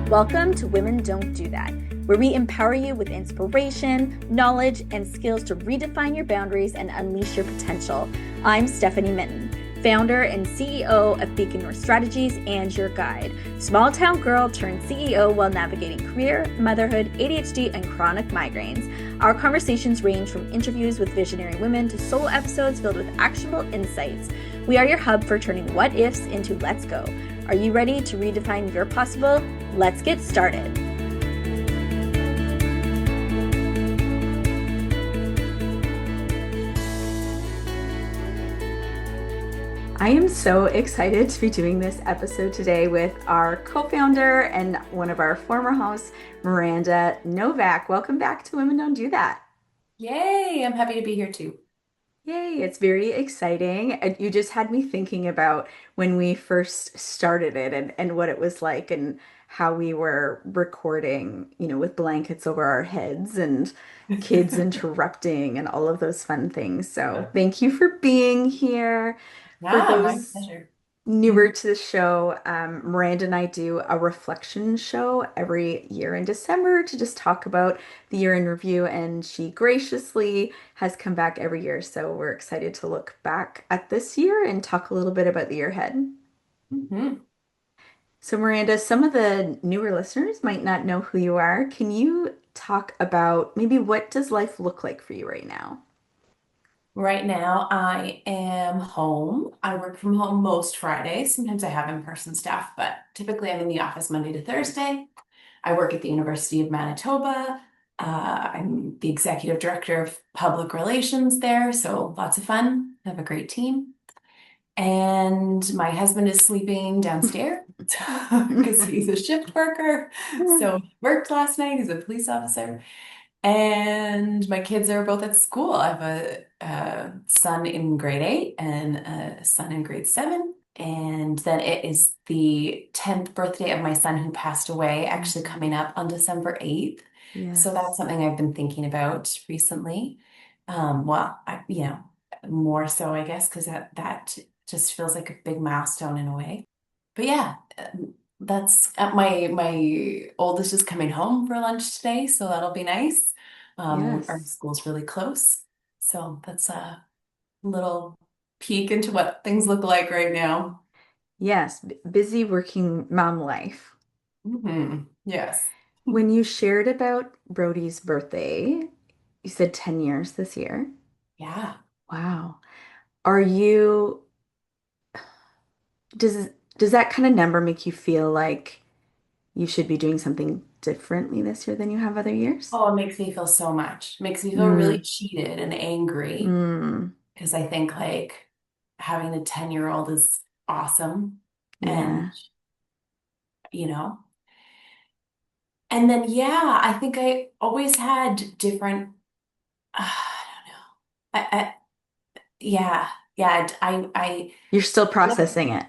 Welcome to Women Don't Do That, where we empower you with inspiration, knowledge, and skills to redefine your boundaries and unleash your potential. I'm Stephanie Minton, founder and CEO of Beacon North Strategies and your guide. Small town girl turned CEO while navigating career, motherhood, ADHD, and chronic migraines. Our conversations range from interviews with visionary women to solo episodes filled with actionable insights. We are your hub for turning what ifs into let's go. Are you ready to redefine your possible? Let's get started. I am so excited to be doing this episode today with our co-founder and one of our former hosts, Myrrhanda Novak. Welcome back to Women Don't Do That. Yay, I'm happy to be here too. Yay, it's very exciting. And you just had me thinking about when we first started it and what it was like and how we were recording, with blankets over our heads and kids interrupting and all of those fun things. So thank you for being here. For Yeah, my those pleasure. newer to the show, Miranda and I do a reflection show every year in December to just talk about the year in review, and she graciously has come back every year. So we're excited to look back at this year and talk a little bit about the year ahead. Mhm. So, Miranda, some of the newer listeners might not know who you are. Can you talk about maybe what does life look like for you right now? Right now, I am home. I work from home most Fridays. Sometimes I have in-person staff, but typically I'm in the office Monday to Thursday. I work at the University of Manitoba. I'm the executive director of public relations there, so lots of fun. I have a great team. And my husband is sleeping downstairs because he's a shift worker. So he worked last night. He's a police officer. And my kids are both at school. I have a son in grade 8 and a son in grade 7. And then it is the 10th birthday of my son who passed away, actually coming up on December 8th. So that's Yes. something I've been thinking about recently. Well, more so, I guess, because that just feels like a big milestone in a way. But yeah, that's my oldest is coming home for lunch today, so that'll be nice. Our Yes. school's really close, so that's a little peek into what things look like right now. Yes. Busy working mom life. Yes. When you shared about Brody's birthday, you said 10 years this year. Yeah. Wow. Are you, does does that kind of number make you feel like you should be doing something differently this year than you have other years? Oh, it makes me feel so much. Makes me feel really Mm, cheated and angry mm, because I think like having a 10-year-old is awesome. And, yeah. you know, and then, yeah, I think I always had different, I don't know. Yeah, yeah, You're still yeah, processing it.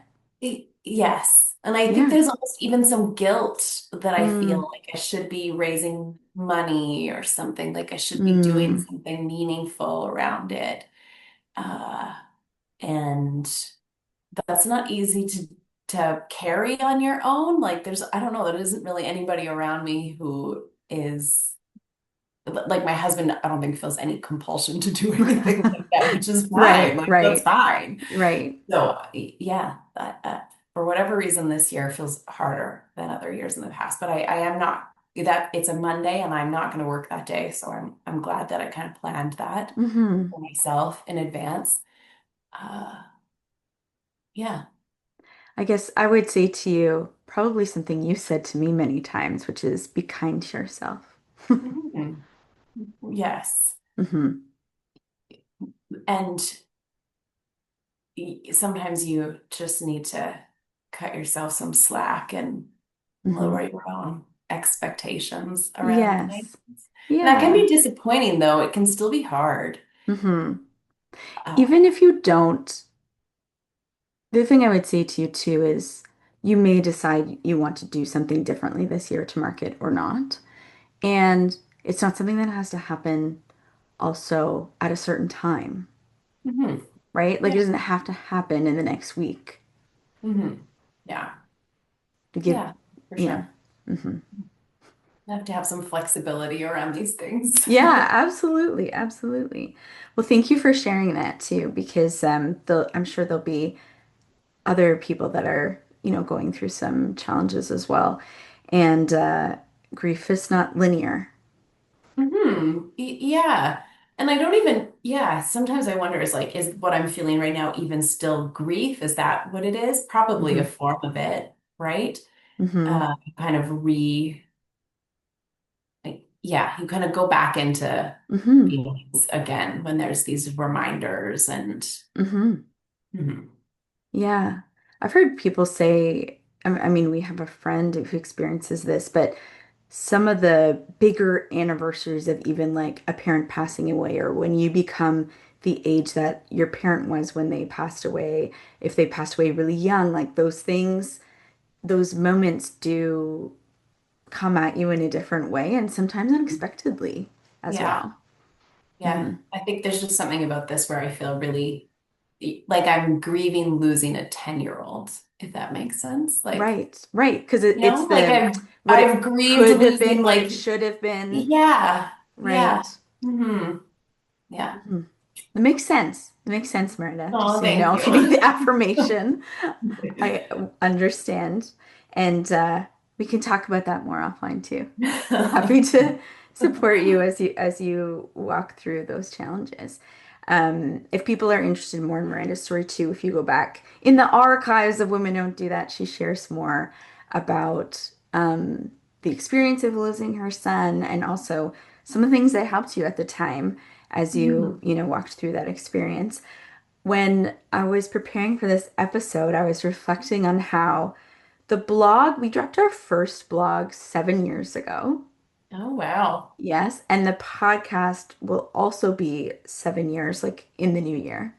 yes. And I think Yeah. there's almost even some guilt that I Mm, feel like I should be raising money or something, like I should be doing mm, something meaningful around it. Uh, and that's not easy to carry on your own. Like there's, I don't know, there isn't really anybody around me who is like my husband, I don't think feels any compulsion to do anything like that, which is fine. right, Like that's right, fine. right. So yeah, for whatever reason, this year feels harder than other years in the past. But I am not that it's a Monday and I'm not going to work that day. So I'm glad that I kind of planned that Hmm. for myself in advance. Uh, yeah. I guess I would say to you probably something you said to me many times, which is be kind to yourself. Mhm. Yes. Hmm. And sometimes you just need to cut yourself some slack and Hmm. lower your own expectations around things. Yes. And that can be Yeah. disappointing, though. It can still be hard. Hmm. Uh, Even if you don't, the thing I would say to you too is you may decide you want to do something differently this year to market or not. And it's not something that has to happen also at a certain time, mhm. right? Like Yeah. it doesn't have to happen in the next week Hmm. Yeah. to give, Yeah, for you know. sure. Hmm. I have to have some flexibility around these things. Yeah, absolutely, absolutely. Well, thank you for sharing that too, because I'm sure there'll be other people that are, going through some challenges as well. And grief is not linear. Yeah. And I don't even, yeah, sometimes I wonder is what I'm feeling right now even still grief? Is that what it is? Probably a Hmm. form of it, right? Hmm. Kind of yeah, you kind of go back into Hmm. feelings again when there's these reminders and Hmm. Mhm. Yeah. I've heard people say, I mean, we have a friend who experiences this, but some of the bigger anniversaries of even like a parent passing away, or when you become the age that your parent was when they passed away, if they passed away really young, like those things, those moments do come at you in a different way and sometimes unexpectedly as Yeah, well. yeah. Hmm. I think there's just something about this where I feel really like I'm grieving losing a 10-year-old, if that makes sense. Like, Right, right. Because it's like the what I've it grieved could have losing been, what it like should have been. yeah, yeah. Right. Yeah. Mhm. It makes sense. It makes sense, Myrna. Just Oh, so you thank know, if you need the you. affirmation, I understand. And we can talk about that more offline too. I'm happy Thank to you. support you as you walk through those challenges. If people are interested in more in Miranda's story too, if you go back in the archives of Women Don't Do That, she shares more about the experience of losing her son and also some of the things that helped you at the time as Mhm. you walked through that experience. When I was preparing for this episode, I was reflecting on how the blog, we dropped our first blog 7 years ago. Oh, wow. Yes. And the podcast will also be 7 years, like in the new year.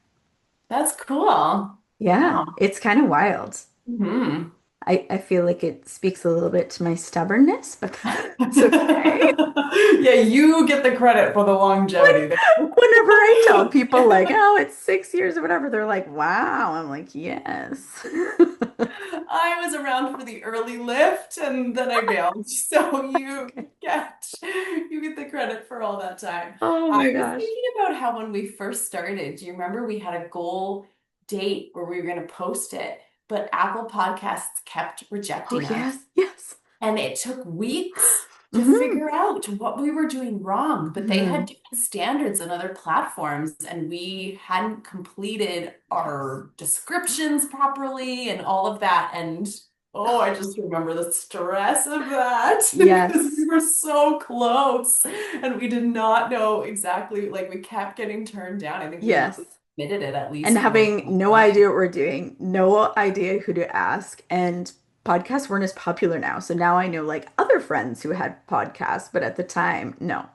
That's cool. Yeah. Wow. It's kind of wild. Hmm. I feel like it speaks a little bit to my stubbornness, but that's okay. Yeah, you get the credit for the When, longevity there. whenever I tell people, like, oh, it's 6 years or whatever, they're like, wow. I'm like, yes. I was around for the early lift and then I bailed. So Okay. you get the credit for all that time. Oh I my was gosh. thinking about how when we first started, do you remember we had a goal date where we were going to post it, but Apple Podcasts kept Oh, rejecting us. yes. Yes. And it took weeks to Hmm. figure out what we were doing wrong, but they had Hmm. different standards on other platforms, and we hadn't completed Yes. our descriptions properly and all of that. And oh, I just remember the stress of that because we Yes. were so close and we did not know exactly, like, we kept getting turned down. I think we Yes. must have submitted it at And least more than having one no time. idea what we're doing, no idea who to ask. And podcasts weren't as popular now. So now I know like other friends who had podcasts, but at the time, no,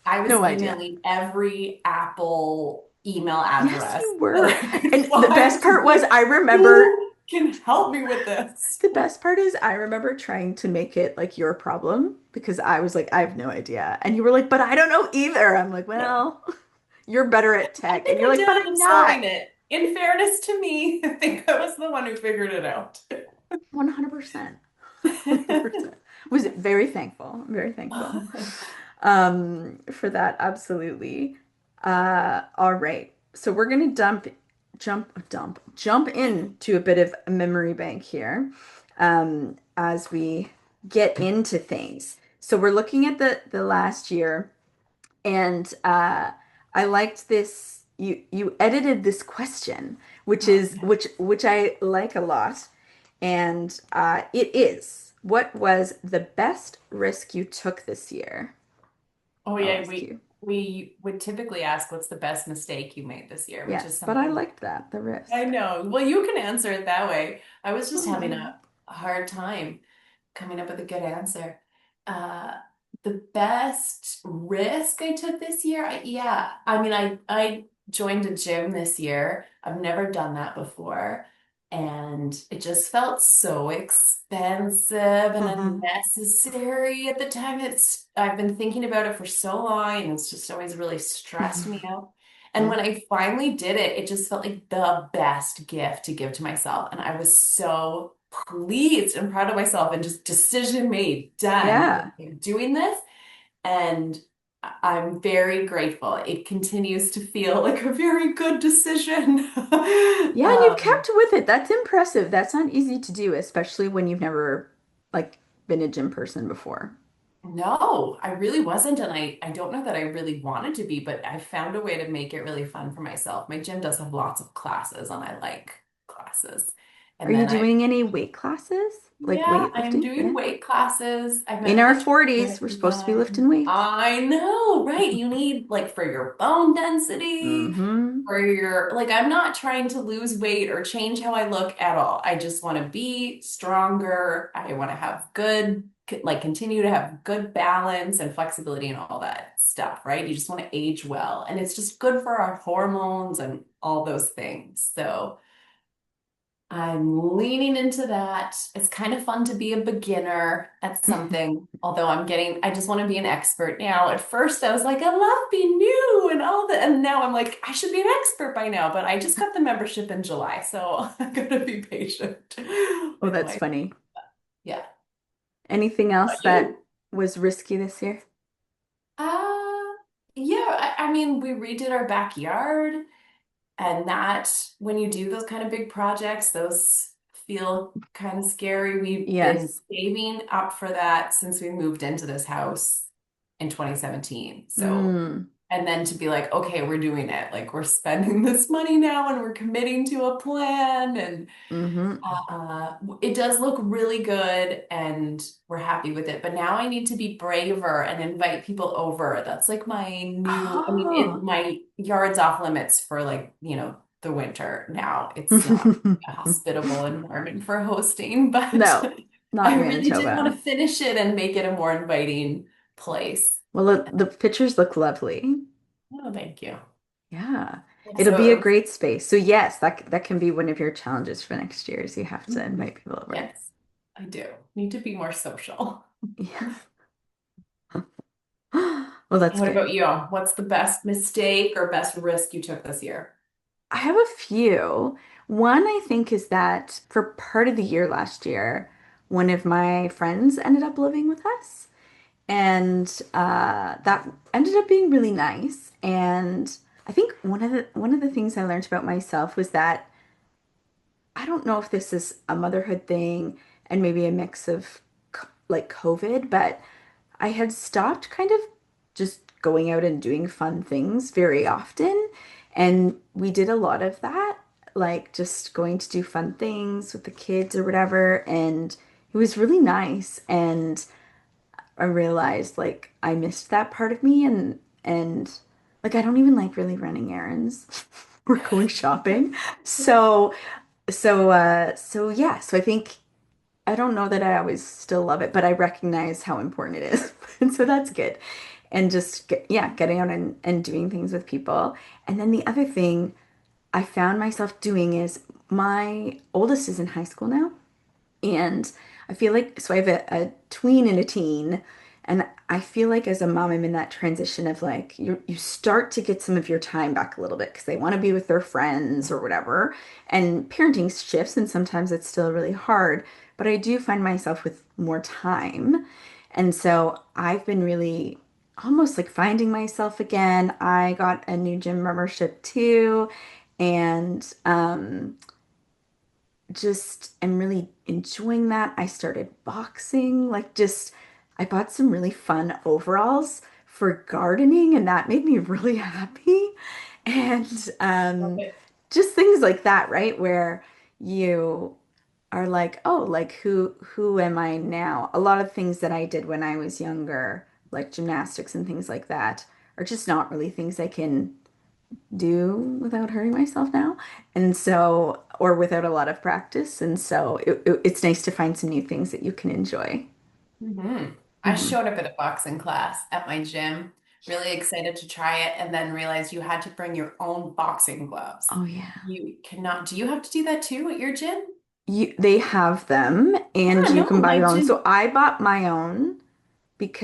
I was no idea. emailing every Apple email Yes, address you that were. I could And the find best to part be was like, I remember who can help me with this? the best part is I remember trying to make it like your problem because I was like, I have no idea. And you were like, but I don't know either. I'm like, Yeah. well, you're better at I tech. And think you're I like, did but end I'm up not. solving it. In fairness to me, I think I was the one who figured it out. 100%. 100%. Was very thankful. Very thankful for that. Absolutely. All right. So we're gonna jump into a bit of a memory bank here as we get into things. So we're looking at the last year, and I liked this. You edited this question, which Oh, is yeah. which I like a lot, and it is, what was the best risk you took this year? Oh, I'll yeah, ask you. we would typically ask what's the best mistake you made this year, which is Yes, but I something liked that, the I risk. know. Well, you can answer it that way. I was just having Oh. a hard time coming up with a good answer. Uh, the best risk I took this year, yeah. I mean, I joined a gym this year. I've never done that before, and it just felt so expensive and Hmm. unnecessary at the time. I've been thinking about it for so long, and it's just always really stressed me out. And when I finally did it, it just felt like the best gift to give to myself. And I was so pleased and proud of myself and just decision made, done. Yeah. I'm doing this. And I'm very grateful. It continues to feel like a very good decision. Yeah, and you've kept with it. That's impressive. That's not easy to do, especially when you've never like been a gym person before. No, I really wasn't. And I don't know that I really wanted to be, but I found a way to make it really fun for myself. My gym does have lots of classes and I like classes. Are And you then doing any weight classes? Like yeah, I am weightlifting? doing Yeah. weight classes. I met In with our a trainer 40s, we're supposed to be lifting again. weights. I know, right? You need like for your bone density, Mm-hmm. for your like I'm not trying to lose weight or change how I look at all. I just want to be stronger. I want to have good like continue to have good balance and flexibility and all that stuff, right? You just want to age well. And it's just good for our hormones and all those things. So I'm leaning into that. It's kind of fun to be a beginner at something, although I just want to be an expert now. At first, I was like, I love being new and all that. And now I'm like, I should be an expert by now, but I just got the membership in July, so I'm gonna be patient Oh, with that's my, funny. yeah. Anything else About that you? was risky this year? Uh, yeah, I mean, we redid our backyard. And that, when you do those kind of big projects, those feel kind of scary. We've been Yes. saving up for that since we moved into this house in 2017. So, Mm, and then to be like, okay, we're doing it. Like we're spending this money now and we're committing to a plan. And mm-hmm. it does look really good and we're happy with it. But now I need to be braver and invite people over. That's like my new, I mean, Oh. my yard's off limits for like, the winter now. It's not a hospitable environment for hosting, but No, not I really did want Manitoba. to finish it and make it a more inviting place. Well, the pictures look lovely. Oh, thank you. Yeah. Yeah, It'll be a so, great space. So yes, that can be one of your challenges for next year is you have to mhm. invite people over. Yes, I do. Need to be more social. Yeah. Well, that's What good. about you? What's the best mistake or best risk you took this year? I have a few. One I think is that for part of the year last year, one of my friends ended up living with us. And that ended up being really nice. And I think one of the things I learned about myself was that I don't know if this is a motherhood thing and maybe a mix of like COVID, but I had stopped kind of just going out and doing fun things very often. And we did a lot of that, like just going to do fun things with the kids or whatever. And it was really nice. And I realized like I missed that part of me and like I don't even like really running errands or going shopping. So so yeah, so I think I don't know that I always still love it, but I recognize how important it is. And so that's good. And just yeah, getting out and doing things with people. And then the other thing I found myself doing is my oldest is in high school now. And I feel like, so I have a tween and a teen. And I feel like as a mom, I'm in that transition of like, you start to get some of your time back a little bit because they want to be with their friends or whatever. And parenting shifts, and sometimes it's still really hard. But I do find myself with more time. And so I've been really almost like finding myself again. I got a new gym membership too. And just am really enjoying that. I started boxing, like just I bought some really fun overalls for gardening and that made me really happy. And Love it. just things like that, right? Where you are like, oh, like who am I now? A lot of things that I did when I was younger, like gymnastics and things like that, are just not really things I can do without hurting myself now. And so, or without a lot of practice. And so it's nice to find some new things that you can enjoy. I Hmm. showed up at a boxing class at my gym, really excited to try it, and then realized you had to bring your own boxing gloves. Oh yeah. You cannot, do you have to do that too at your gym? They have them and Yeah, you no, can buy my your own. So gym. I bought my own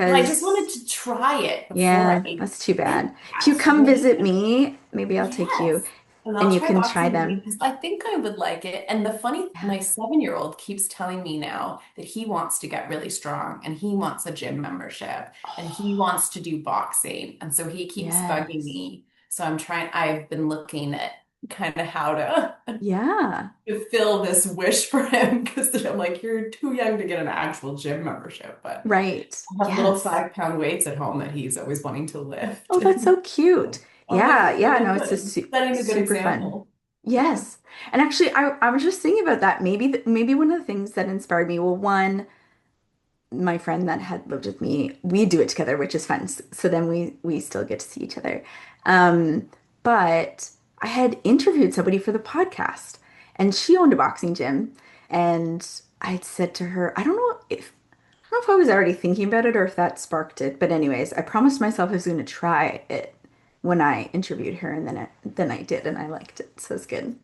Well, I just because wanted to try it before yeah, I that's too did bad. If you that, come right? visit me, maybe I'll take you. Yes. And and I'll you try can try boxing with you them. because I think I would like it. And the funny, Yeah. my 7-year-old keeps telling me now that he wants to get really strong and he wants a gym membership and he Oh, wants to do boxing. And so he keeps bugging yes. me. So I've been looking at kind of how to, Yeah. to fill this wish for him because I'm like, you're too young to get an actual gym membership. But Right. I have little Yes. 5-pound weights at home that he's always wanting to lift. Oh, that's so cute. So I'm like, Yeah. okay, Yeah. well, No, it's a good. Setting a good super fun. example. Yeah. Yes. And actually, I was just thinking about that. Maybe one of the things that inspired me, well, one, my friend that had lived with me, we do it together, which is fun. So then we still get to see each other. But I had interviewed somebody for the podcast, and she owned a boxing gym, and I said to her, I don't know if I was already thinking about it or if that sparked it, but anyways, I promised myself I was going to try it when I interviewed her, and then I did, and I liked it. So it's good.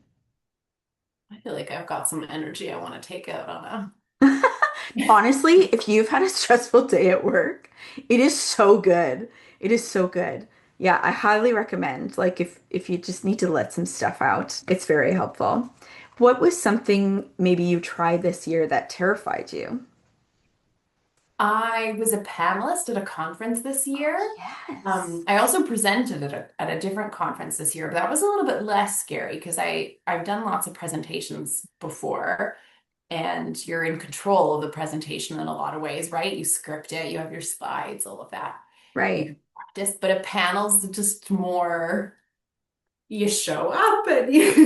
I feel like I've got some energy I want to take out on a. Honestly, if you've had a stressful day at work, it is so good. It is so good. Yeah, I highly recommend. Like if you just need to let some stuff out, it's very helpful. What was something maybe you tried this year that terrified you? I was a panelist at a conference this Oh, year. yes. I also presented at a different conference this year, but that was a little bit less scary because I've done lots of presentations before, and you're in control of the presentation in a lot of ways, right? You script it, you have your slides, all of that. You Right. can practice, but a panel's just more you show up and you hope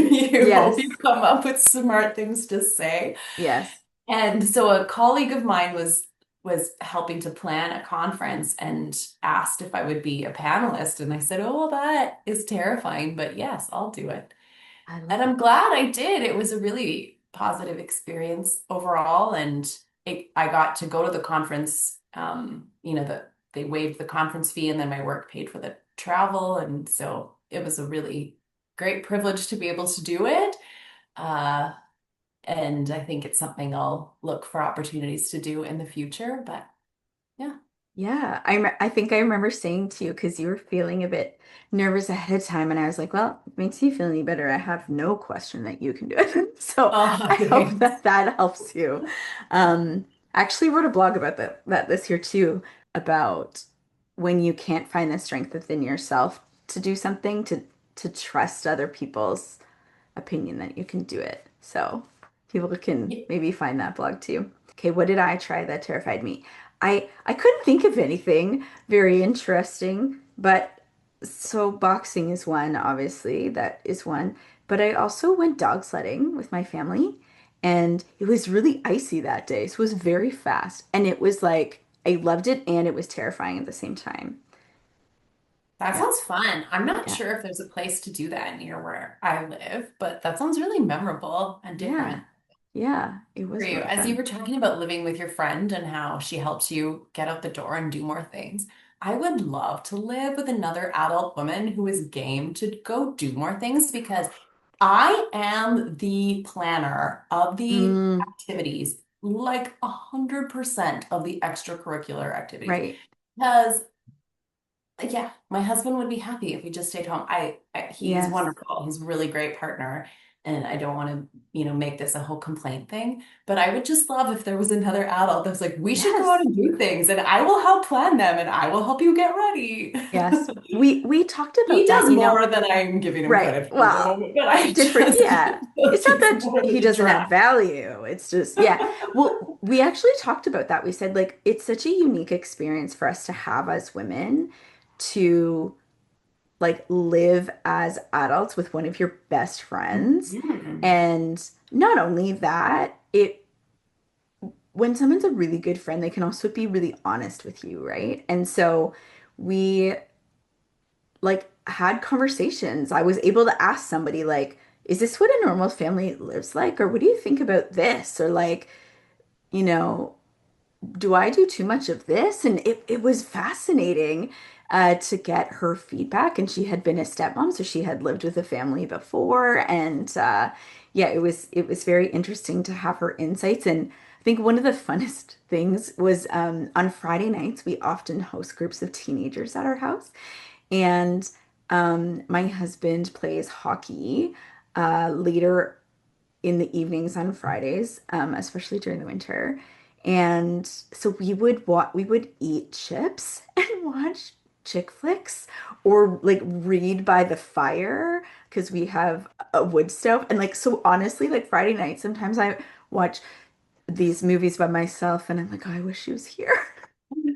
Yes. you come up with smart things to say. Yes. And so a colleague of mine was helping to plan a conference and asked if I would be a panelist. And I said, "Oh, well, that is terrifying, but yes, I'll do it." I And love I'm it. glad I did. It was a really positive experience overall. And I got to go to the conference. They waived the conference fee and then my work paid for the travel. And so it was a really great privilege to be able to do it. Uh, and I think it's something I'll look for opportunities to do in the future. But yeah. Yeah, I think I remember saying to you because you were feeling a bit nervous ahead of time, and I was like, "Well, it makes you feel any better. I have no question that you can do it." So Oh, I hope thanks. that that helps you. I actually wrote a blog about that this year too, about when you can't find the strength within yourself to do something, to trust other people's opinion that you can do it. So people can maybe find that blog too. Okay, what did I try that terrified me? I couldn't think of anything very interesting, but so boxing is one, obviously, that is one. But I also went dog sledding with my family, and it was really icy that day. So it was very fast, and it was like I loved it and it was terrifying at the same time. That Yeah. sounds fun. I'm not Yeah. sure if there's a place to do that near where I live, but that sounds really memorable and Yeah. different Yeah. It for was a you. lot of As you fun. were talking about living with your friend and how she helps you get out the door and do more things, I would love to live with another adult woman who is game to go do more things because I am the planner of the Mm, activities, like 100% of the extracurricular activities. right. Because yeah, my husband would be happy if we just stayed home. He's Yes. wonderful. He's a really great partner, and I don't want to, make this a whole complaint thing. But I would just love if there was another adult that was like, "We should go out Yes. and do things, and I will help plan them, and I will help you get ready." Yes. We talked He about that, does more than I'm giving him Right. credit for at the Well, moment, but I different, just yeah. feel It's like not he's that more he the doesn't add draft. value. It's just, yeah. Well, we actually talked about that. We said like it's such a unique experience for us to have as women to like live as adults with one of your best friends. Mhm. And not only that, it when someone's a really good friend, they can also be really honest with you, right? And so we like had conversations. I was able to ask somebody like, is this what a normal family lives like? Or what do you think about this? Or like, you know, do I do too much of this? And it was fascinating to get her feedback. And she had been a stepmom, so she had lived with a family before. And yeah, it was very interesting to have her insights. And I think one of the funnest things was on Friday nights, we often host groups of teenagers at our house. And My husband plays hockey later in the evenings on Fridays, especially during the winter. And so we would eat chips and watch chick flicks or like read by the fire because we have a wood stove. And like so honestly, like Friday night, sometimes I watch these movies by myself and I'm like, oh, I wish she was here.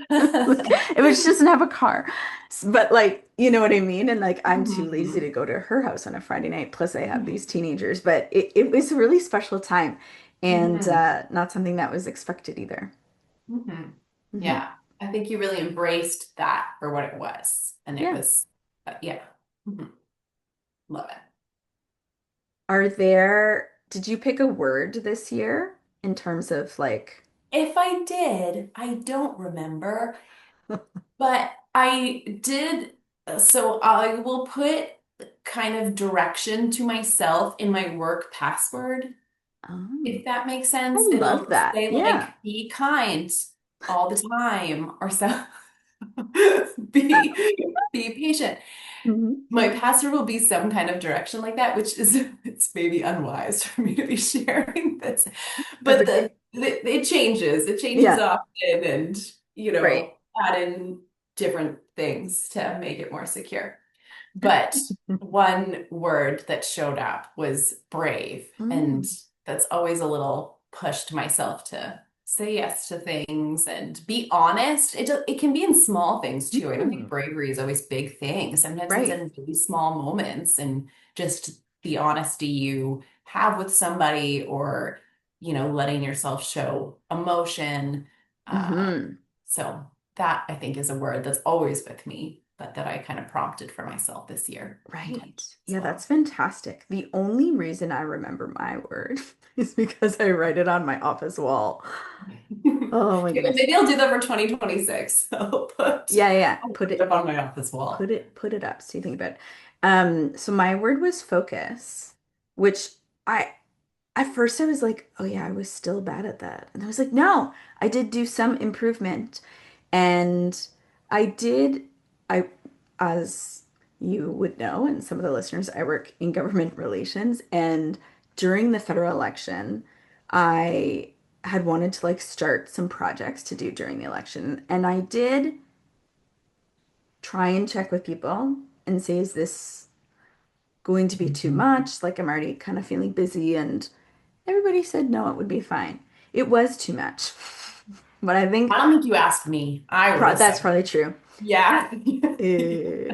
Like, it was she doesn't have a car. But like, you know what I mean? And like I'm too lazy Mhm. to go to her house on a Friday night. Plus I have these teenagers, but it was a really special time and Mhm. not something that was expected either. Mhm. Hmm. Yeah, I think you really embraced that for what it was. And it Yeah. was, yeah, Mhm. Love it. Did you pick a word this year in terms of like, If I did, I don't remember, but I did. So I will put kind of direction to myself in my work password, oh, if that makes I sense. love It'll that. say Yeah. like, be kind all the time or so. Be patient. Hmm. My password will be some kind of direction like that, which is it's maybe unwise for me to be sharing this, That's but okay. it changes. It changes Yeah. often, and Right. add in different things to make it more secure. But one word that showed up was brave. And Mm. that's always a little push to myself to say yes to things and be honest. It can be in small things too. I don't think Mm. bravery is always big things. Sometimes it's Right. in really small moments and just the honesty you have with somebody or, letting yourself show emotion. Uh, Hmm. so that I think is a word that's always with me, but that I kind of prompted for myself this year intentionally Right. as Yeah, that's well. fantastic. The only reason I remember my word is because I write it on my office wall. Oh my Okay, well, goodness. maybe I'll do that for 2026. Yeah, yeah. I'll put it up on my office wall. Put it up. So you think about it. So my word was focus, which I at first I was like, oh yeah, I was still bad at that. And I was like, no, I did do some improvement. And I did, I, as you would know, and some of the listeners, I work in government relations. And during the federal election, I had wanted to like start some projects to do during the election. And I did try and check with people and say, is this going to be too much? Like I'm already kind of feeling busy. And everybody said no, it would be fine. It was too much. But I think I don't think you asked me. I would have that's said, probably true. yeah. Eh,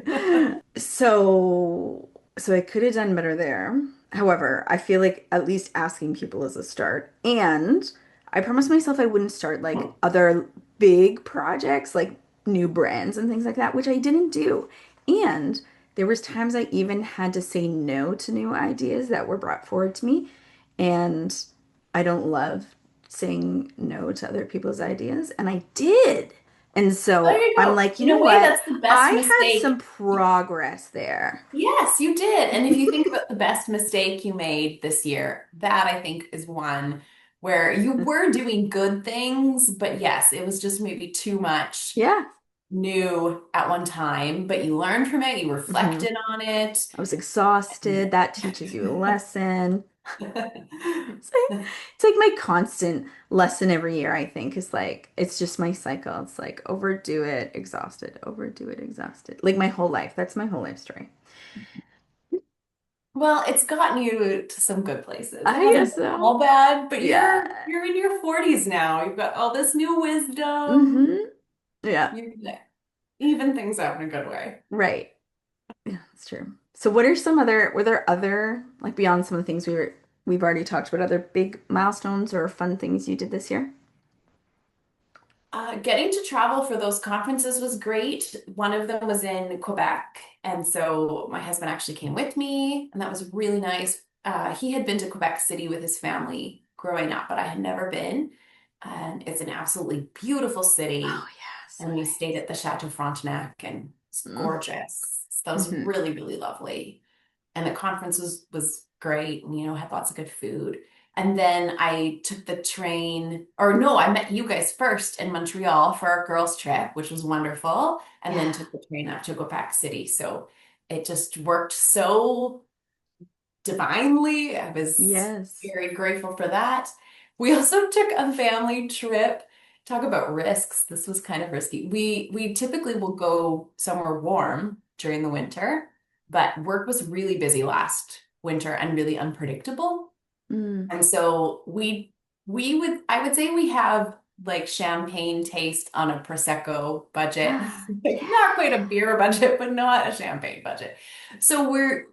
So, so I could have done better there. However, I feel like at least asking people is a start. And I promised myself I wouldn't start like other big projects, like new brands and things like that, which I didn't do. And there was times I even had to say no to new ideas that were brought forward to me. And I don't love saying no to other people's ideas, and I did. And There so you I'm go. like, you In know a way, what? that's the best I had some mistake. progress there. Yes, you did. And if you think about the best mistake you made this year, that I think is one where you were doing good things, but yes, it was just maybe too much Yeah. new at one time, but you learned from it, you Hmm. reflected on it. I was exhausted. That teaches you a lesson. It's like my constant lesson every year, I think, is like, it's just my cycle. It's like overdo it, exhausted. Like my whole life. That's my whole life story. Well, it's gotten you to some good places. It I hasn't guess been so. all bad, but Yeah. you're in your 40s now. You've got all this new wisdom. Hmm. Yeah. You're gonna even things out in a good way. Right. Yeah, that's true. So were there other, like beyond some of the things we've already talked about, other big milestones or fun things you did this year? Getting to travel for those conferences was great. One of them was in Quebec, and so my husband actually came with me, and that was really nice. He had been to Quebec City with his family growing up, but I had never been. And it's an absolutely beautiful Oh city. yeah, so And we stayed at the Chateau Frontenac, and it's nice. gorgeous. So that was Mm-hmm. really, really lovely. And the conference was great, and had lots of good food. And then I took the train, or no, I met you guys first in Montreal for our girls' trip, which was wonderful, and then Yeah. took the train up to Quebec City. So it just worked so divinely. I was Yes. very grateful for that. We also took a family trip. Talk about risks. This was kind of risky. We typically will go somewhere warm during the winter, but work was really busy last winter and really unpredictable. Mm. And so we would I would say we have like champagne taste on a Prosecco budget. Like not quite a beer budget, but not a champagne budget. So we're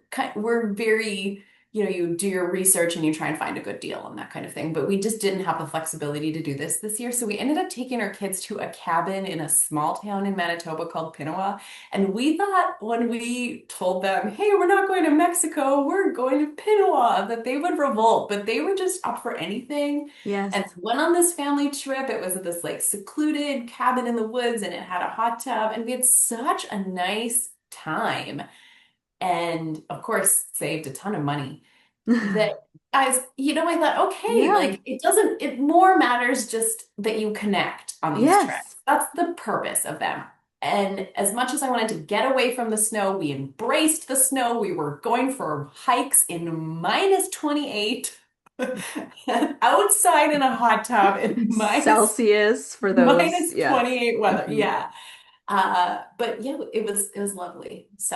very, you do your research and you try and find a good deal and that kind of thing. But we just didn't have the flexibility to do this year. So we ended up taking our kids to a cabin in a small town in Manitoba called Pinawa. And we thought when we told them, hey, we're not going to Mexico, we're going to Pinawa, that they would revolt, but they were just up for anything. And Yes. went on this family trip. It was at this like secluded cabin in the woods and it had a hot tub. And we had such a nice time. And of course, saved a ton of money that I thought, okay, Yeah. like it more matters just that you connect on these trips. Yes. That's the purpose of them. And as much as I wanted to get away from the snow, we embraced the snow. We were going for hikes in -28 outside in a hot tub in Celsius for those. minus Yeah. 28 weather. Mhm. Yeah. But yeah, it was lovely. So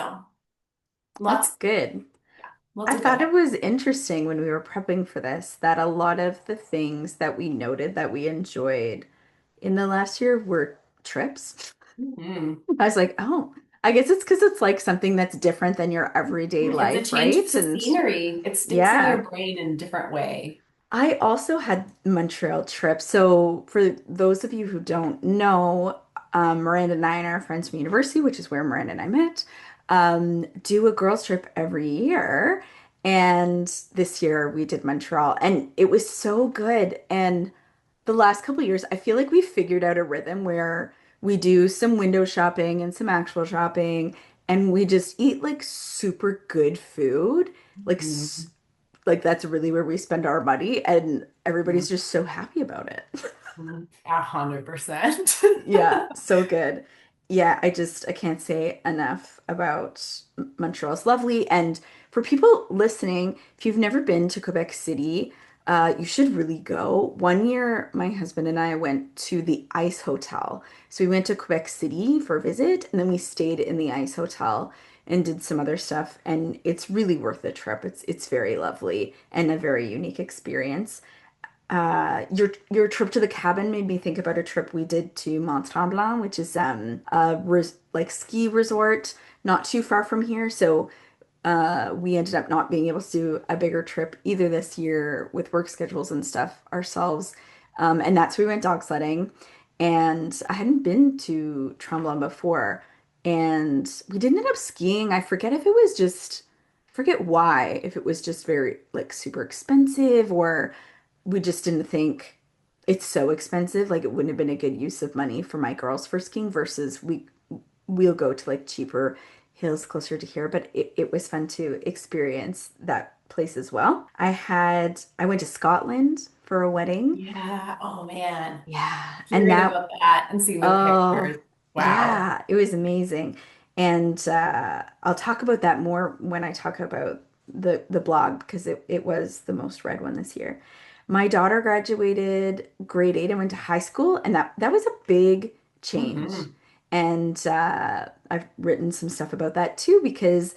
That's lots, good. yeah, lots I of good thought hiking. it was interesting when we were prepping for this that a lot of the things that we noted that we enjoyed in the last year were trips. Mhm. I was like, oh, I guess it's because it's like something that's different than your everyday It's a life, change of right? And scenery. It sticks in your yeah. brain in a different way. I also had Montreal trip. So for those of you who don't know, Miranda and I and our friends from university, which is where Miranda and I met, do a girls trip every year. And this year we did Montreal, and it was so good. And the last couple of years, I feel like we figured out a rhythm where we do some window shopping and some actual shopping, and we just eat like super good food, like Mhm. like that's really where we spend our money, and everybody's Mhm. just so happy about it. 100%. Yeah, so good. Yeah, I can't say enough about Montreal. It's lovely. And for people listening, if you've never been to Quebec City, you should really go. One year, my husband and I went to the Ice Hotel. So we went to Quebec City for a visit, and then we stayed in the Ice Hotel and did some other stuff. And it's really worth the trip. It's very lovely and a very unique experience. Your trip to the cabin made me think about a trip we did to Mont Tremblant, which is a like ski resort not too far from here. So we ended up not being able to do a bigger trip either this year with work schedules and stuff ourselves. And that's where we went dog sledding. And I hadn't been to Tremblant before. And we didn't end up skiing. I forget if it was just, I forget why, if it was just very like super expensive or we just didn't think it's so expensive. Like it wouldn't have been a good use of money for my girls for skiing versus we'll go to like cheaper hills closer to here. But it was fun to experience that place as well. I went to Scotland for a wedding. Yeah. Oh man. Yeah. And Hearing that about that and seeing the Oh, pictures. Wow. yeah, it was amazing. And I'll talk about that more when I talk about the blog because it was the most read one this year. My daughter graduated grade 8 and went to high school, and that was a big change. Hmm. And I've written some stuff about that too because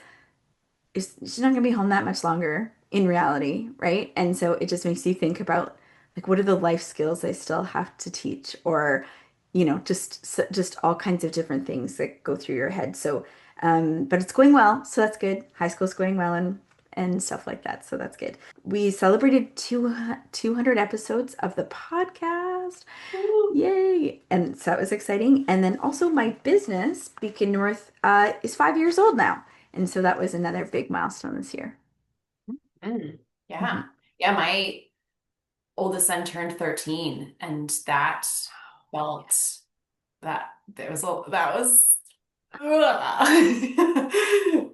she's not going to be home that much longer in reality, right? And so it just makes you think about like what are the life skills I still have to teach or just all kinds of different things that go through your head. So but it's going well, so that's good. High school's going well and stuff like that. So that's good. We celebrated 200 episodes of the podcast. Yay. And so that was exciting. And then also my business, Beacon North, is 5 years old now. And so that was another big milestone this year. Mm. Yeah. Mhm. Yeah. My oldest son turned 13 and that felt that there was that was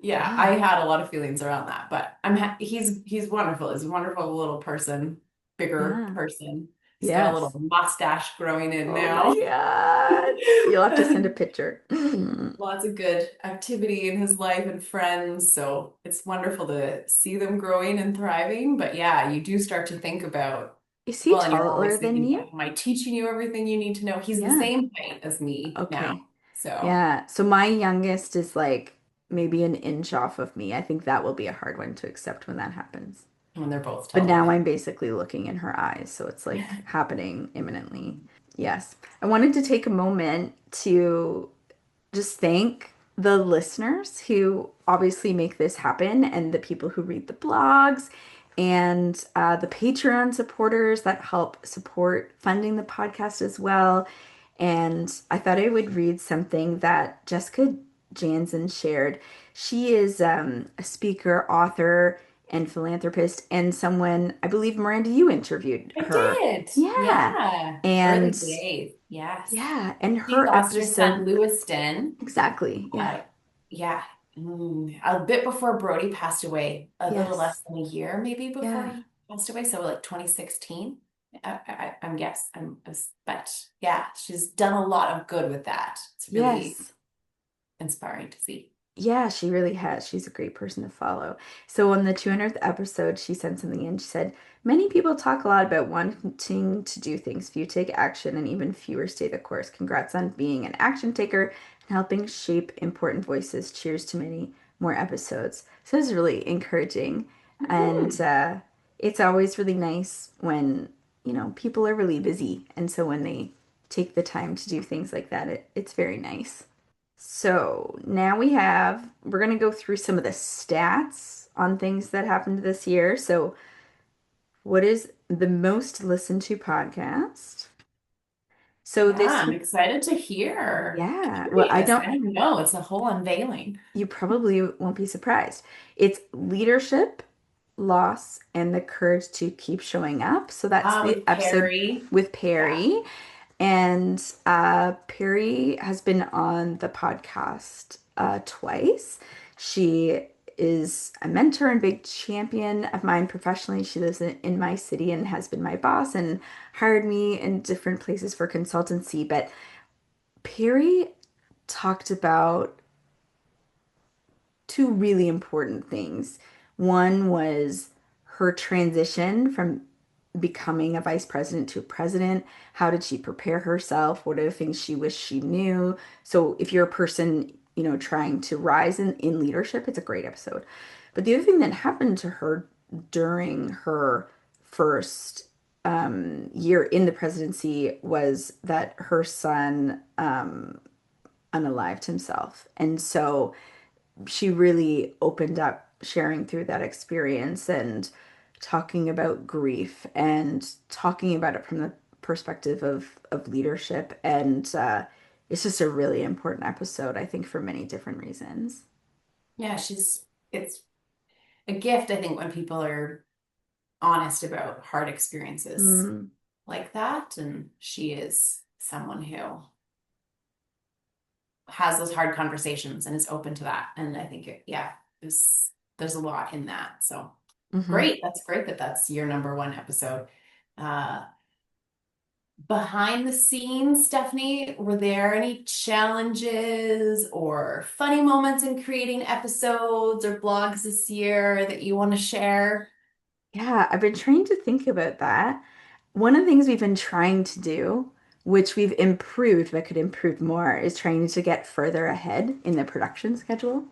yeah, I Yeah. had a lot of feelings around that, but he's wonderful. He's a wonderful little person, bigger Yeah. person. He's got a Yes. little mustache growing in Oh my now. God. You'll have to send a picture. Lots of good activity in his life and friends. So it's wonderful to see them growing and thriving. But yeah, you do start to think about, Is he well, and you're taller always than thinking, you? am I teaching you everything you need to know? He's the Yeah. same height as me now. Okay. So, Yeah. So my youngest is like maybe an inch off of me. I think that will be a hard one to accept when that happens. when they're both But now taller. I'm basically looking in her eyes, so it's like happening imminently. Yes. I wanted to take a moment to just thank the listeners who obviously make this happen and the people who read the blogs and the Patreon supporters that help support funding the podcast as well. And I thought I would read something that Jessica Jansen shared. She is a speaker, author, and philanthropist, and someone, I believe, Miranda, you interviewed I her. did. Yeah. Yeah. Early And days. Yes. yeah, and She her lost her son, episode, Lewiston. exactly. Yeah. Uh, yeah. A bit before Brody passed away, a little Yes. less than a year maybe before Yeah. he passed away. So like 2016. I'm guess. But yeah, she's done a lot of good with that. It's really Yes. inspiring to see. Yeah, she really has. She's a great person to follow. So on the 200th episode, she sent something in. She said, many people talk a lot about wanting to do things. Few take action, and even fewer stay the course. Congrats on being an action taker and helping shape important voices. Cheers to many more episodes. So it's really encouraging. And Mhm. it's always really nice when, people are really busy. And so when they take the time to do things like that, it's very nice. So now we're going to go through some of the stats on things that happened this year. So, what is the most listened to podcast? So, Yeah, this, I'm excited to hear. yeah, well, Curious. I don't know. It's a whole unveiling. you probably won't be surprised. It's leadership, loss, and the courage to keep showing up. So, that's the With episode Perry. with Yeah. Perry. And Perry has been on the podcast twice. She is a mentor and big champion of mine professionally. She lives in my city and has been my boss and hired me in different places for consultancy. But Perry talked about two really important things. One was her transition from becoming a vice president to a president. How did she prepare herself? What are the things she wished she knew? So if you're a person, trying to rise in leadership, it's a great episode. But the other thing that happened to her during her first year in the presidency was that her son unalived himself. And so she really opened up sharing through that experience and talking about grief and talking about it from the perspective of leadership. And it's just a really important episode, I think, for many different reasons. Yeah, it's a gift, I think, when people are honest about hard experiences Mm, like that. And she is someone who has those hard conversations and is open to that. And I think, yeah, there's a lot in that. So hmm. great. That's great that that's your number one episode. Uh, Behind the scenes, Stephanie, were there any challenges or funny moments in creating episodes or blogs this year that you want to share? Yeah, I've been trying to think about that. One of the things we've been trying to do, which we've improved but could improve more, is trying to get further ahead in the production schedule.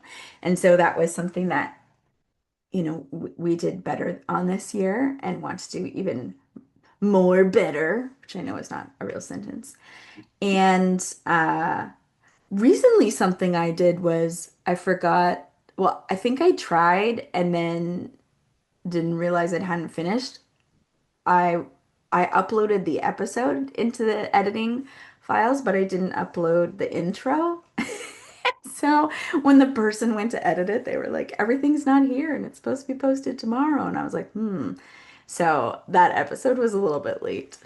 And so that was something that we did better on this year and want to do even more better, which I know is not a real sentence. And recently, something I did was I forgot, well, I think I tried and then didn't realize it hadn't finished. I I uploaded the episode into the editing files, but I didn't upload the intro. So when the person went to edit it, they were like, everything's not here and it's supposed to be posted tomorrow. And I was like, hmm. So that episode was a little bit late.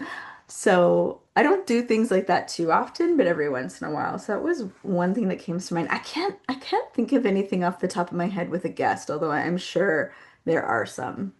So I don't do things like that too often, but every once in a while. So that was one thing that came to mind. I can't think of anything off the top of my head with a guest, although I'm sure there are some.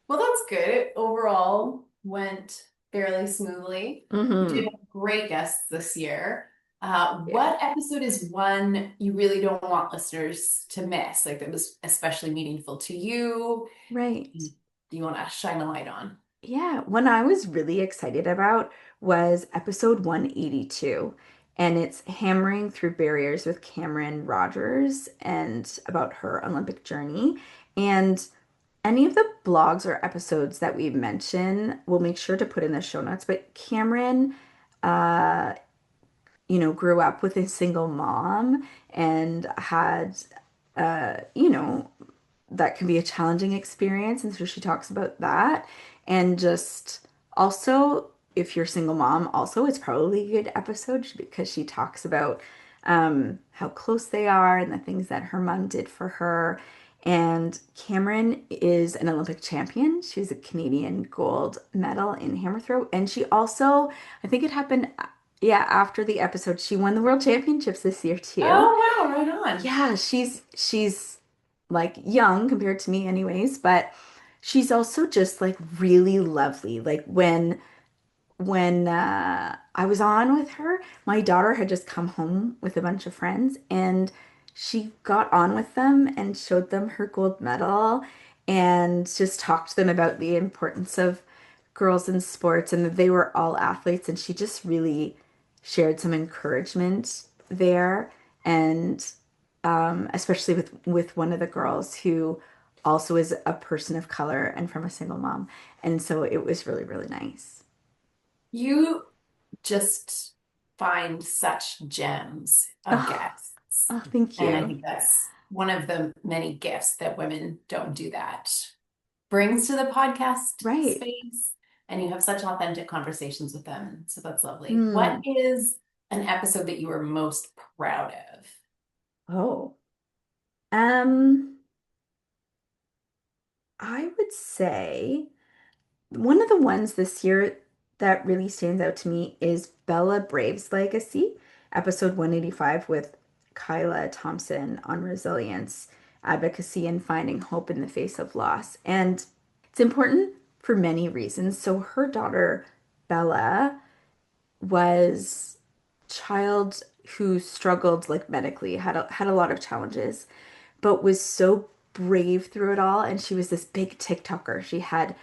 Well, that's good. Overall, went fairly smoothly. You did Hmm. have great guests this year. Yeah. What episode is one you really don't want listeners to miss? Like that was especially meaningful to you? Right. Do you want to shine a light on? Yeah, one I was really excited about was episode 182, and it's Hammering Through Barriers with Cameron Rogers and about her Olympic journey. And any of the blogs or episodes that we mention, we'll make sure to put in the show notes. But Cameron, uh, grew up with a single mom and had, that can be a challenging experience. And so she talks about that. And just also, if you're a single mom, also, it's probably a good episode because she talks about how close they are and the things that her mom did for her. And Cameron is an Olympic champion. She was a Canadian gold medal in hammer throw. And she also, I think it happened, yeah, after the episode, she won the world championships this year too. Oh, wow, right on. Yeah, she's like young compared to me anyways, but she's also just like really lovely. Like when I was on with her, my daughter had just come home with a bunch of friends and she got on with them and showed them her gold medal and just talked to them about the importance of girls in sports and that they were all athletes and she just really shared some encouragement there and especially with one of the girls who also is a person of color and from a single mom. And so it was really, really nice. You just find such gems of Oh, guests. oh, thank And I you. think that's one of the many gifts that women don't do that brings to the podcast Right. space. And you have such authentic conversations with them. So that's lovely. What Hmm. is an episode that you are most proud of? Oh. Um, I would say one of the ones this year that really stands out to me is Bella Brave's Legacy, episode 185 with Kyla Thompson on resilience, advocacy, and finding hope in the face of loss. And it's important for many reasons. So her daughter, Bella, was child who struggled like medically, had a lot of challenges, but was so brave through it all. And she was this big TikToker. She had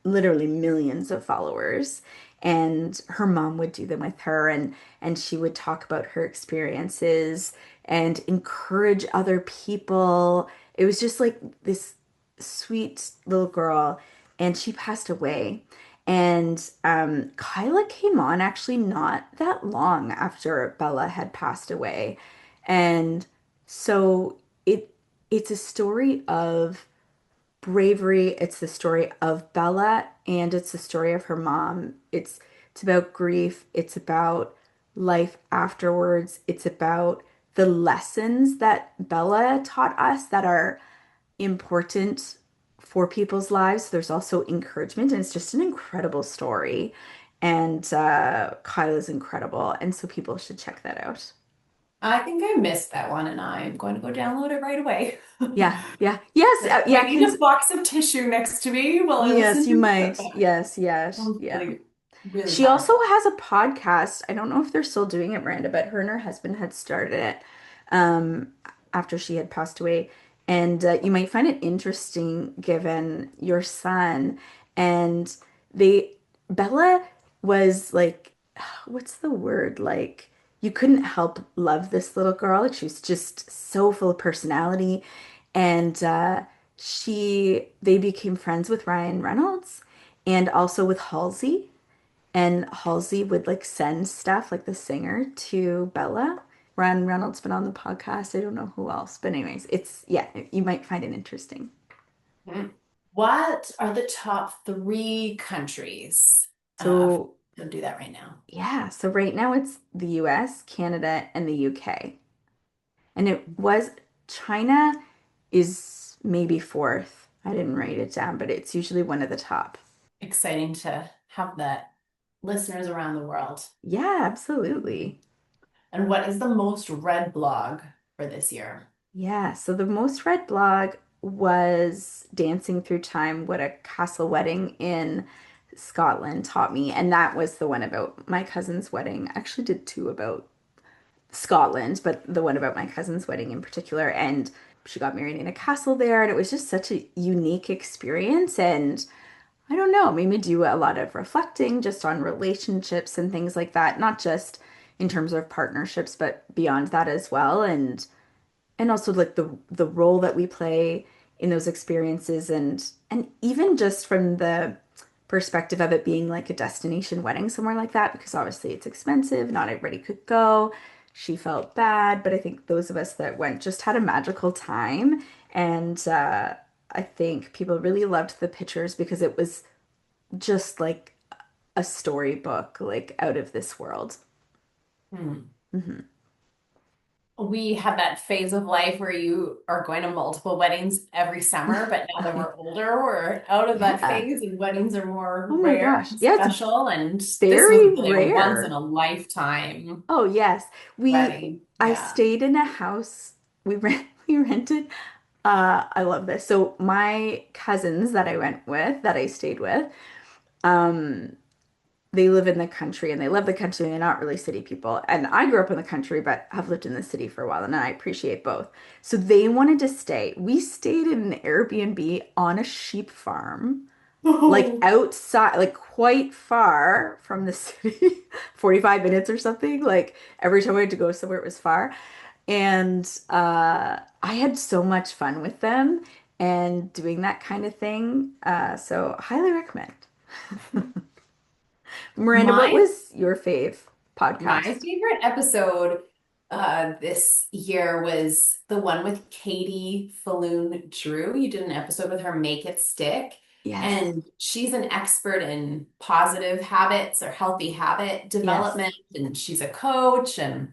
literally millions of followers. And her mom would do them with her and she would talk about her experiences and encourage other people. It was just like this sweet little girl. And she passed away. And Kyla came on actually not that long after Bella had passed away. And so it's a story of bravery. It's the story of Bella and it's the story of her mom. It's about grief. It's about life afterwards. It's about the lessons that Bella taught us that are important for people's lives. There's also encouragement, and it's just an incredible story. And Kyla's incredible, and so people should check that out. I think I missed that one and I'm going to go download it right away. Yeah, yeah, yes, I yeah. might need a box of tissue next to me while I Yes, listen you to it. might. Yes, yes, Sounds yeah. really, really She also powerful. has a podcast. I don't know if they're still doing it, Miranda, but her and her husband had started it um, after she had passed away. And you might find it interesting given your son. And they, Bella was like, what's the word? Like, you couldn't help love this little girl. Like, she was just so full of personality. And they became friends with Ryan Reynolds and also with Halsey. And Halsey would like send stuff like the singer to Bella. Ryan Reynolds been on the podcast. I don't know who else, but anyways, it's yeah, you might find it interesting. Mm. What are the top three countries? So Don't do that right now. yeah, so right now it's the US, Canada, and the UK. And it was China is maybe fourth. I didn't write it down, but it's usually one of the top. Exciting to have that listeners around the world. Yeah, absolutely. And what is the most read blog for this year? Yeah, so the most read blog was Dancing Through Time, What a Castle Wedding in Scotland taught me. And that was the one about my cousin's wedding. I actually did two about Scotland, but the one about my cousin's wedding in particular. And she got married in a castle there, and it was just such a unique experience. And I don't know, made me do a lot of reflecting just on relationships and things like that, not just in terms of partnerships, but beyond that as well. And also like the role that we play in those experiences, and even just from the perspective of it being like a destination wedding somewhere like that, because obviously it's expensive, not everybody could go. She felt bad, but I think those of us that went just had a magical time. And I think people really loved the pictures because it was just like a storybook, like out of this world. Hmm. Hmm. We had that phase of life where you are going to multiple weddings every summer, but now that we're older, we're out of that Yeah. phase and weddings are more Oh my rare gosh. and Yeah, it's special. And this was very really a once in a rare. lifetime Oh yes. We wedding. I Yeah. stayed in a house. We rented I love this. So my cousins that I went with, that I stayed with, um they live in the country and they love the country. They're not really city people. And I grew up in the country, but have lived in the city for a while, and I appreciate both. So they wanted to stay. We stayed in an Airbnb on a sheep farm, like Oh, outside, like quite far from the city, 45 minutes or something. Like every time I had to go somewhere, it was far. And I had so much fun with them and doing that kind of thing. So highly recommend. Miranda, what my was your fave My podcast? favorite episode this year was the one with Katie Falloon Drew. You did an episode with her, Make It Stick. Yes. And she's an expert in positive habits or healthy habit Yes. development. And she's a coach and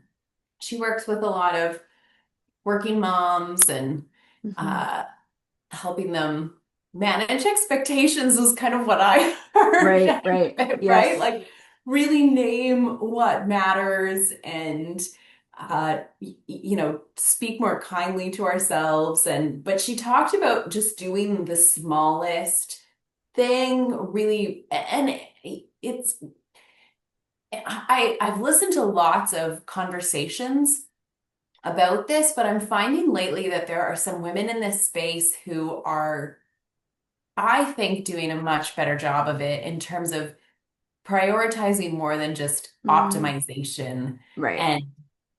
she works with a lot of working moms and Hmm. uh, helping them manage expectations is kind of what I heard Right, out of right. it, right? Yes. Like really name what matters and speak more kindly to ourselves. And but she talked about just doing the smallest thing really, and it's I've listened to lots of conversations about this, but I'm finding lately that there are some women in this space who are, I think, doing a much better job of it in terms of prioritizing more than just Mm, optimization right. and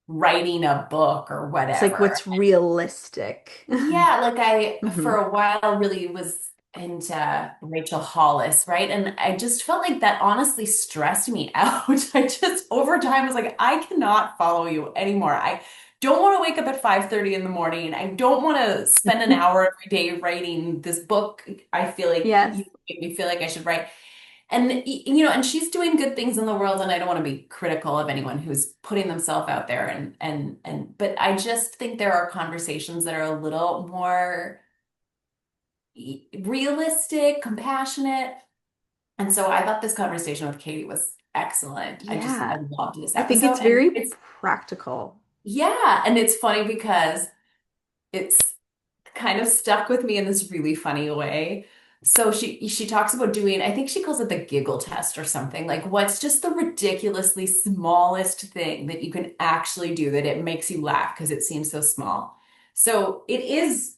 writing a book or It's like whatever. what's realistic. Yeah, like I, for Hmm. a while, really was into Rachel Hollis, right? And I just felt like that honestly stressed me out. I just, over time, was like, I cannot follow you anymore. I don't want to wake up at 5:30 in the morning. I don't want to spend an hour every day writing this book. I feel like Yes. you make me feel like I should write. And and she's doing good things in the world, and I don't want to be critical of anyone who's putting themselves out there but I just think there are conversations that are a little more realistic, compassionate. And so I thought this conversation with Katie was excellent. I Yeah. loved this I think episode. it's And very it's practical. yeah, and it's funny because it's kind of stuck with me in this really funny way. So she talks about doing, I think she calls it the giggle test or something. Like what's just the ridiculously smallest thing that you can actually do that it makes you laugh because it seems so small. So it is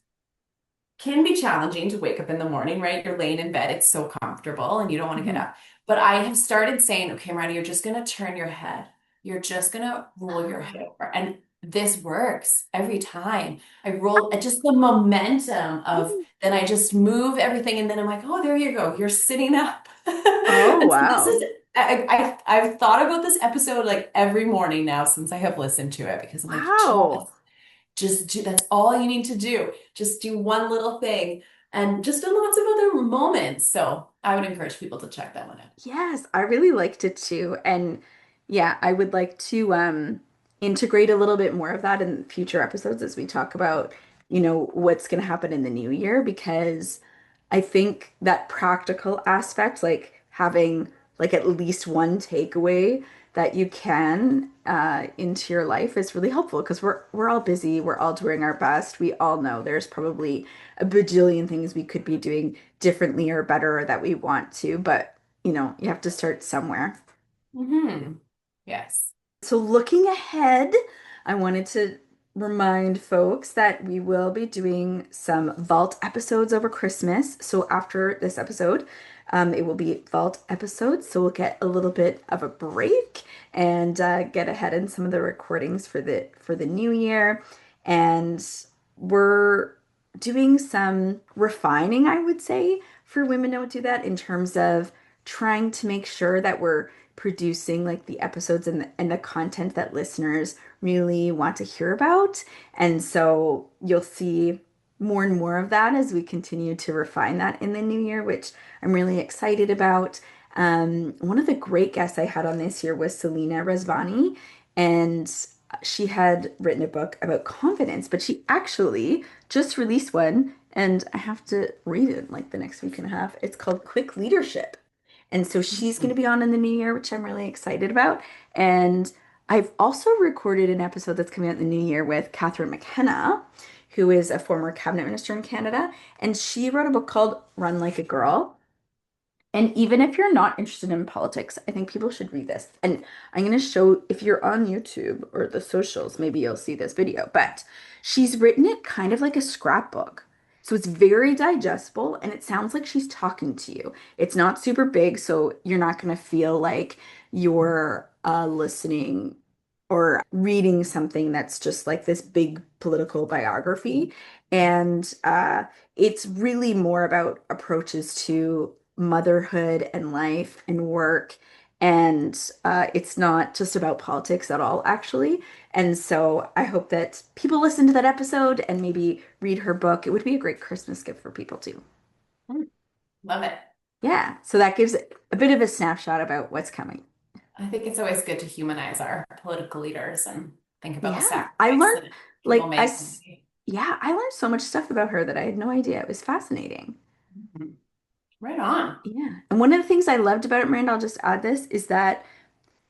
can be challenging to wake up in the morning, right? You're laying in bed, it's so comfortable and you don't want to get Hmm. up. But I have started saying, okay, Miranda, you're just going to turn your head. You're just going to roll your head over. And this works every time. I roll just the momentum of then I just move everything and then I'm like, oh, there you go. You're sitting up. Oh, And so this is wow. I've thought about this episode like every morning now since I have listened to it because I'm like, Wow. just do, that's all you need to do. Just do one little thing and just in lots of other moments. So I would encourage people to check that one out. Yes, I really liked it too. And yeah, I would like to integrate a little bit more of that in future episodes as we talk about, what's going to happen in the new year, because I think that practical aspect, like having like at least one takeaway that you can into your life is really helpful, because we're all busy, we're all doing our best. We all know there's probably a bajillion things we could be doing differently or better that we want to, but you have to start somewhere. Hmm. Yes. So looking ahead, I wanted to remind folks that we will be doing some Vault episodes over Christmas. So after this episode, it will be Vault episodes. So we'll get a little bit of a break and get ahead in some of the recordings for the new year. And we're doing some refining, I would say, for Women Don't Do That in terms of trying to make sure that we're producing like the episodes and the content that listeners really want to hear about. And so you'll see more and more of that as we continue to refine that in the new year, which I'm really excited about. One of the great guests I had on this year was Selena Rezvani, and she had written a book about confidence, but she actually just released one, and I have to read it like the next week and a half. It's called Quick Leadership. And so she's going to be on in the new year, which I'm really excited about. And I've also recorded an episode that's coming out in the new year with Catherine McKenna, who is a former cabinet minister in Canada. And she wrote a book called Run Like a Girl. And even if you're not interested in politics, I think people should read this. And I'm going to show, if you're on YouTube or the socials, maybe you'll see this video. But she's written it kind of like a scrapbook. So it's very digestible and it sounds like she's talking to you. It's not super big, so you're not going to feel like you're listening or reading something that's just like this big political biography. And it's really more about approaches to motherhood and life and work. And it's not just about politics at all, actually. And so I hope that people listen to that episode and maybe read her book. It would be a great Christmas gift for people too. Hmm. Love it. Yeah. So that gives a bit of a snapshot about what's coming. I think it's always good to humanize our political leaders and think about the Yeah. I sacrifice learned that people like make. yeah, I learned so much stuff about her that I had no idea. It was fascinating. Mhm. Right on. Yeah. And one of the things I loved about it, Miranda, I'll just add this, is that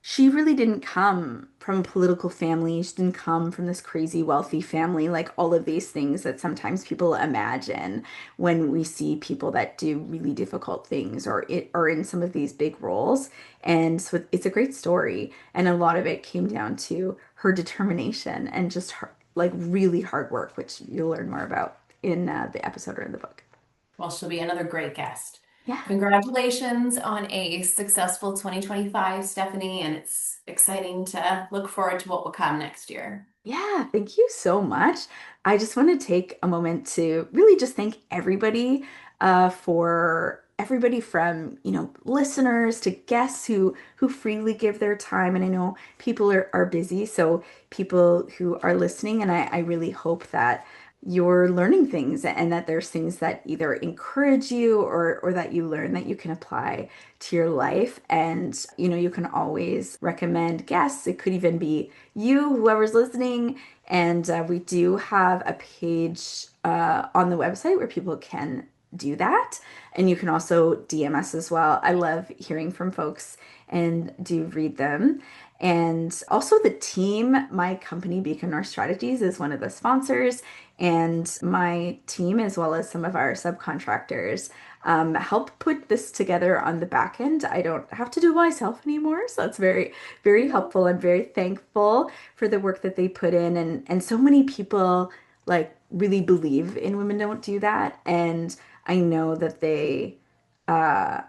she really didn't come from a political family. She didn't come from this crazy wealthy family, like all of these things that sometimes people imagine when we see people that do really difficult things or it are in some of these big roles. And so it's a great story. And a lot of it came down to her determination and just her, like really hard work, which you'll learn more about in the episode or in the book. Well, she'll be another great guest. Yeah. Congratulations on a successful 2025, Stephanie, and it's exciting to look forward to what will come next year. Yeah, thank you so much. I just want to take a moment to really just thank everybody for everybody from, listeners to guests who freely give their time. And I know people are busy, so people who are listening, and I really hope that you're learning things and that there's things that either encourage you or that you learn that you can apply to your life. And, you can always recommend guests. It could even be you, whoever's listening. And we do have a page on the website where people can do that. And you can also DM us as well. I love hearing from folks and do read them. And also the team, my company, Beacon North Strategies, is one of the sponsors. And my team, as well as some of our subcontractors, help put this together on the back end. I don't have to do it myself anymore. So it's very, very helpful. I'm very thankful for the work that they put in. And so many people like really believe in Women Don't Do That. And I know that they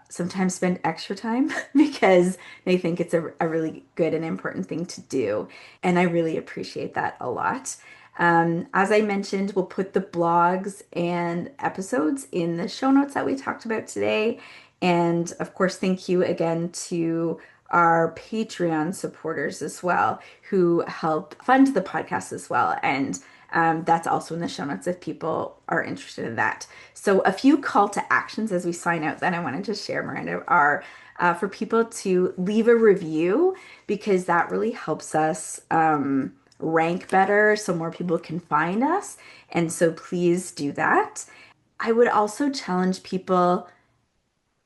sometimes spend extra time because they think it's a really good and important thing to do. And I really appreciate that a lot. As I mentioned, we'll put the blogs and episodes in the show notes that we talked about today. And of course, thank you again to our Patreon supporters as well, who help fund the podcast as well. And that's also in the show notes if people are interested in that. So, a few call to actions as we sign out that I wanted to share, Myrhanda, are for people to leave a review because that really helps us rank better so more people can find us. And so, please do that. I would also challenge people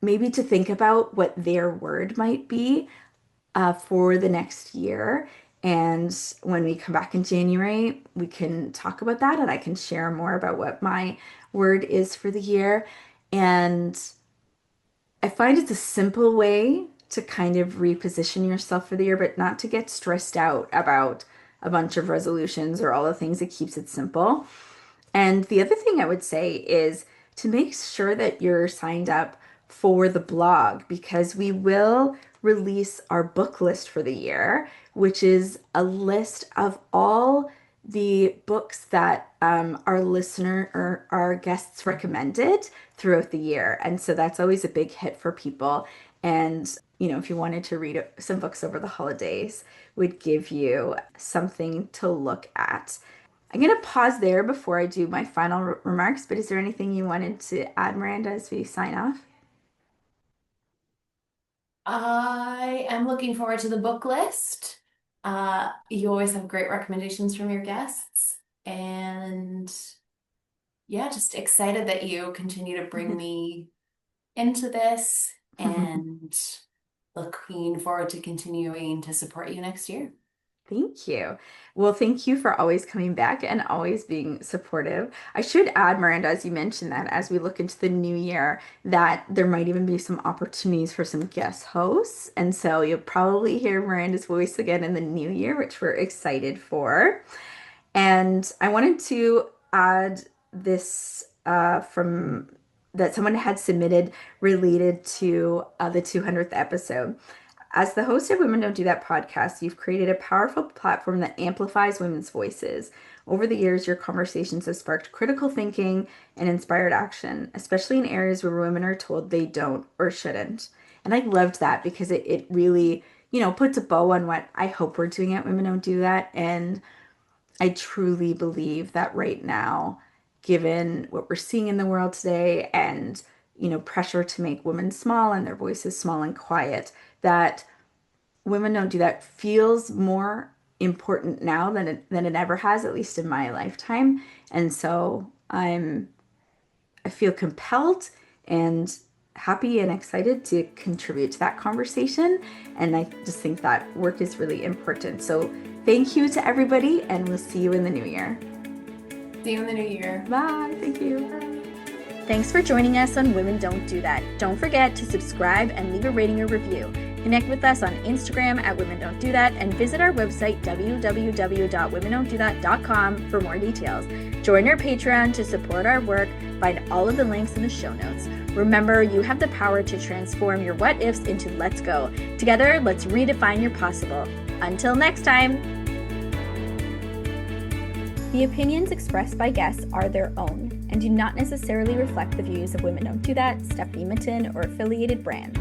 maybe to think about what their word might be for the next year. And when we come back in January, we can talk about that and I can share more about what my word is for the year. And I find it's a simple way to kind of reposition yourself for the year, but not to get stressed out about a bunch of resolutions or all the things. It keeps it simple. And the other thing I would say is to make sure that you're signed up for the blog because we will release our book list for the year, which is a list of all the books that our listener or our guests recommended throughout the year. And so that's always a big hit for people. And, if you wanted to read some books over the holidays, would give you something to look at. I'm going to pause there before I do my final remarks, but is there anything you wanted to add, Myrrhanda, as we sign off? I am looking forward to the book list. You always have great recommendations from your guests. And yeah, just excited that you continue to bring me into this and looking forward to continuing to support you next year. Thank you. Well, thank you for always coming back and always being supportive. I should add, Miranda, as you mentioned that as we look into the new year, that there might even be some opportunities for some guest hosts. And so you'll probably hear Miranda's voice again in the new year, which we're excited for. And I wanted to add this from that someone had submitted related to the 200th episode. As the host of Women Don't Do That podcast, you've created a powerful platform that amplifies women's voices. Over the years, your conversations have sparked critical thinking and inspired action, especially in areas where women are told they don't or shouldn't. And I loved that because it really, puts a bow on what I hope we're doing at Women Don't Do That. And I truly believe that right now, given what we're seeing in the world today and, pressure to make women small and their voices small and quiet, that Women Don't Do That feels more important now than it ever has, at least in my lifetime. And so I feel compelled and happy and excited to contribute to that conversation. And I just think that work is really important. So thank you to everybody, and we'll see you in the new year. See you in the new year. Bye. Thank you. Thanks for joining us on Women Don't Do That. Don't forget to subscribe and leave a rating or review. Connect with us on Instagram at Women Don't Do That and visit our website www.womendon'tdothat.com for more details. Join our Patreon to support our work. Find all of the links in the show notes. Remember, you have the power to transform your what ifs into let's go. Together, let's redefine your possible. Until next time. The opinions expressed by guests are their own and do not necessarily reflect the views of Women Don't Do That, Stephanie Mitten, or affiliated brands.